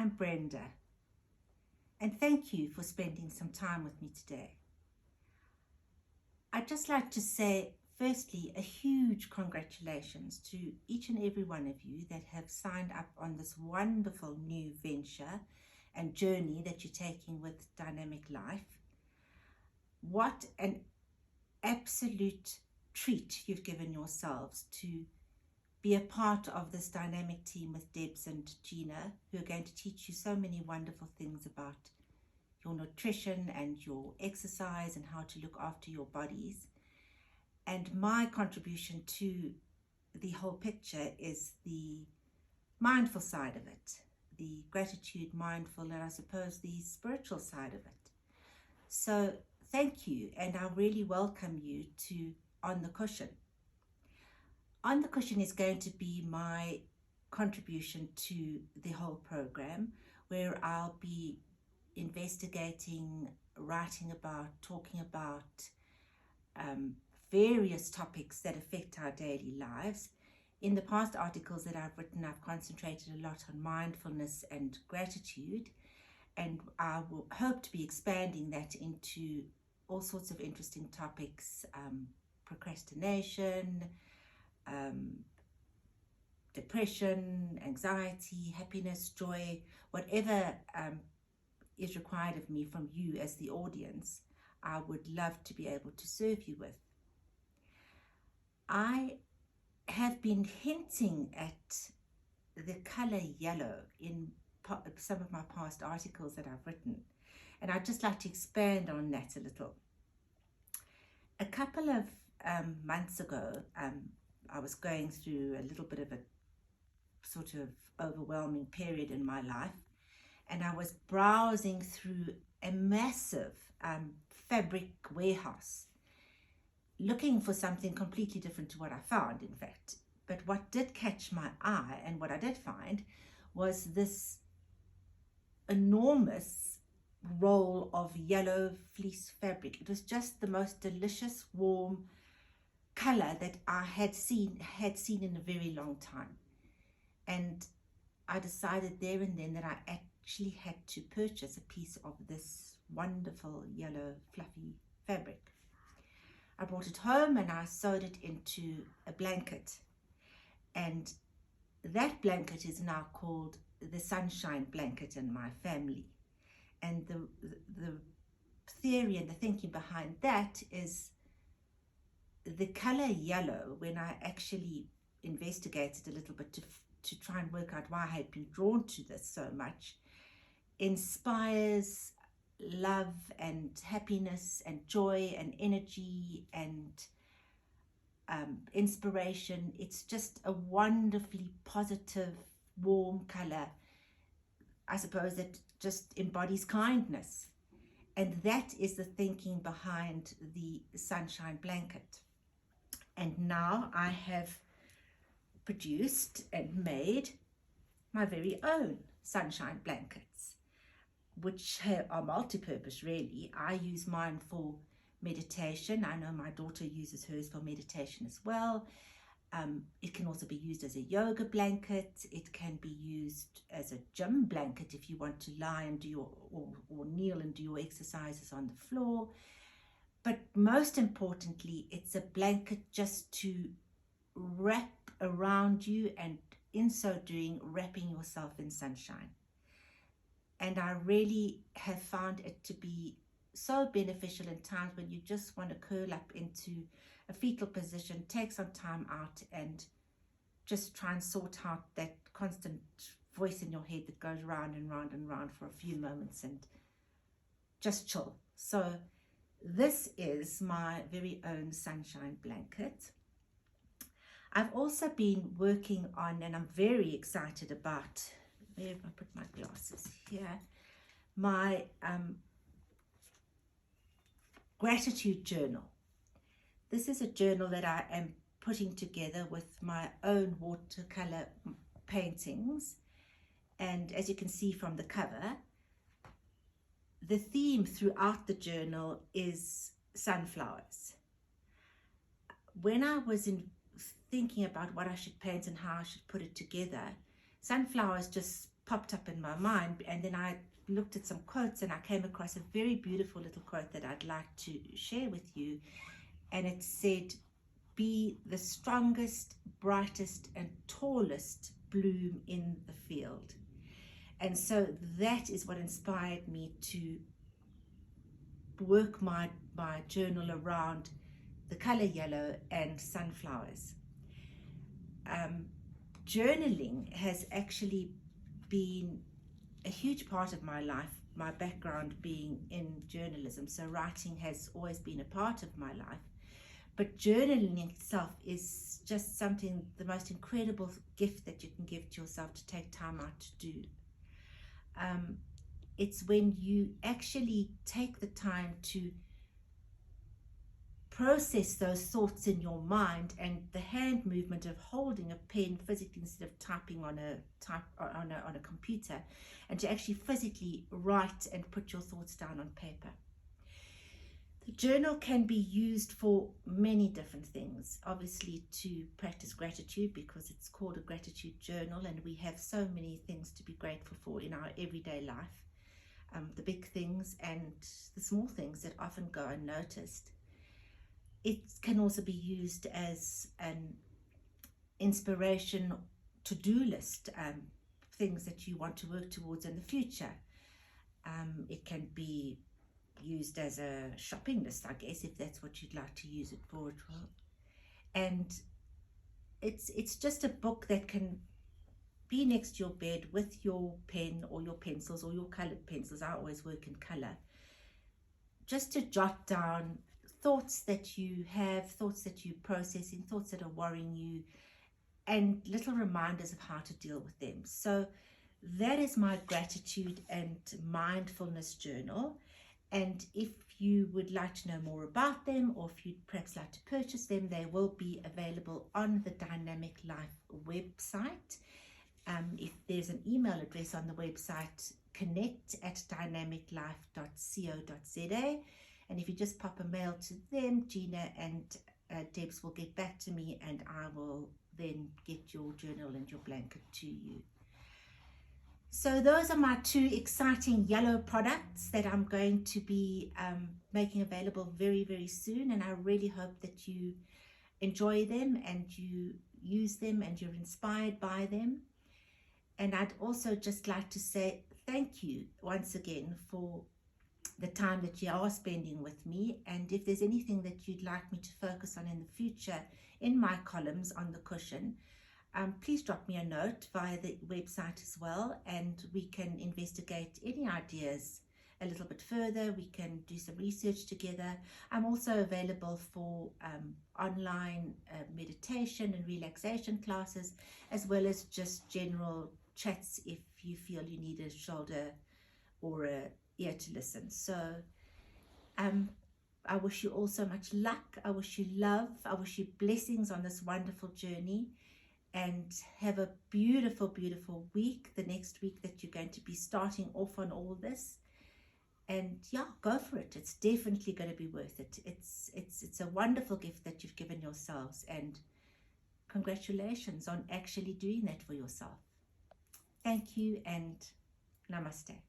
I'm Brenda, and thank you for spending some time with me today. I'd just like to say, firstly, a huge congratulations to each and every one of you that have signed up on this wonderful new venture and journey that you're taking with Dynamic Life. What an absolute treat you've given yourselves to be a part of this dynamic team with Debs and Gina, who are going to teach you so many wonderful things about your nutrition and your exercise and how to look after your bodies. And my contribution to the whole picture is the mindful side of it, the gratitude, mindful, and I suppose the spiritual side of it. So thank you, and I really welcome you to On the Cushion. On the Cushion is going to be my contribution to the whole program, where I'll be investigating, writing about, talking about various topics that affect our daily lives. In the past articles that I've written, I've concentrated a lot on mindfulness and gratitude, and I will hope to be expanding that into all sorts of interesting topics, procrastination, depression, anxiety, happiness, joy, whatever is required of me from you as the audience, I would love to be able to serve you with. I have been hinting at the color yellow in some of my past articles that I've written, and I'd just like to expand on that a little. A couple of months ago, I was going through a little bit of a sort of overwhelming period in my life, and I was browsing through a massive fabric warehouse looking for something completely different to what I found, in fact. But what did catch my eye and what I did find was this enormous roll of yellow fleece fabric. It was just the most delicious, warm color that I had seen in a very long time. And I decided there and then that I actually had to purchase a piece of this wonderful yellow fluffy fabric. I brought it home and I sewed it into a blanket, and that blanket is now called the sunshine blanket in my family. And the theory and the thinking behind that is the color yellow, when I actually investigated a little bit to try and work out why I had been drawn to this so much, inspires love and happiness and joy and energy and inspiration. It's just a wonderfully positive, warm color, I suppose, that just embodies kindness. And that is the thinking behind the sunshine blanket. And now I have produced and made my very own sunshine blankets, which are multi-purpose really. I use mine for meditation. I know my daughter uses hers for meditation as well. It can also be used as a yoga blanket. It can be used as a gym blanket if you want to lie and do your or kneel and do your exercises on the floor. But most importantly, it's a blanket just to wrap around you, and in so doing, wrapping yourself in sunshine. And I really have found it to be so beneficial in times when you just want to curl up into a fetal position, take some time out and just try and sort out that constant voice in your head that goes round and round and round for a few moments and just chill. So this is my very own sunshine blanket. I've also been working on, and I'm very excited about, where have I put my glasses? Here, my gratitude journal. This is a journal that I am putting together with my own watercolor paintings, and as you can see from the cover, the theme throughout the journal is sunflowers. When I was thinking about what I should paint and how I should put it together, sunflowers just popped up in my mind, and then I looked at some quotes, and I came across a very beautiful little quote that I'd like to share with you. And it said, "Be the strongest, brightest, and tallest bloom in the field." And so that is what inspired me to work my journal around the color yellow and sunflowers. Journaling has actually been a huge part of my life, my background being in journalism, so writing has always been a part of my life. But journaling itself is just something, the most incredible gift that you can give to yourself to take time out to do. It's when you actually take the time to process those thoughts in your mind, and the hand movement of holding a pen physically instead of typing on a computer, and to actually physically write and put your thoughts down on paper. The journal can be used for many different things. Obviously, to practice gratitude, because it's called a gratitude journal, and we have so many things to be grateful for in our everyday life. The big things and the small things that often go unnoticed. It can also be used as an inspiration to-do list, things that you want to work towards in the future. It can be used as a shopping list, I guess, if that's what you'd like to use it for. And it's just a book that can be next to your bed with your pen or your pencils or your colored pencils. I always work in color, just to jot down thoughts that you have, thoughts that you're processing, thoughts that are worrying you, and little reminders of how to deal with them. So that is my gratitude and mindfulness journal. And if you would like to know more about them, or if you'd perhaps like to purchase them, they will be available on the Dynamic Life website. If there's an email address on the website, connect@dynamiclife.co.za, and if you just pop a mail to them, Gina and Debs will get back to me, and I will then get your journal and your blanket to you. So those are my two exciting yellow products that I'm going to be making available very, very soon, and I really hope that you enjoy them and you use them and you're inspired by them. And I'd also just like to say thank you once again for the time that you are spending with me. And if there's anything that you'd like me to focus on in the future in my columns on the cushion, please drop me a note via the website as well, and we can investigate any ideas a little bit further. We can do some research together. I'm also available for online meditation and relaxation classes, as well as just general chats if you feel you need a shoulder or a ear to listen. So I wish you all so much luck. I wish you love. I wish you blessings on this wonderful journey, and have a beautiful, beautiful week, the next week that you're going to be starting off on all this. And yeah, go for it. It's definitely going to be worth it. It's a wonderful gift that you've given yourselves, and congratulations on actually doing that for yourself. Thank you, and namaste.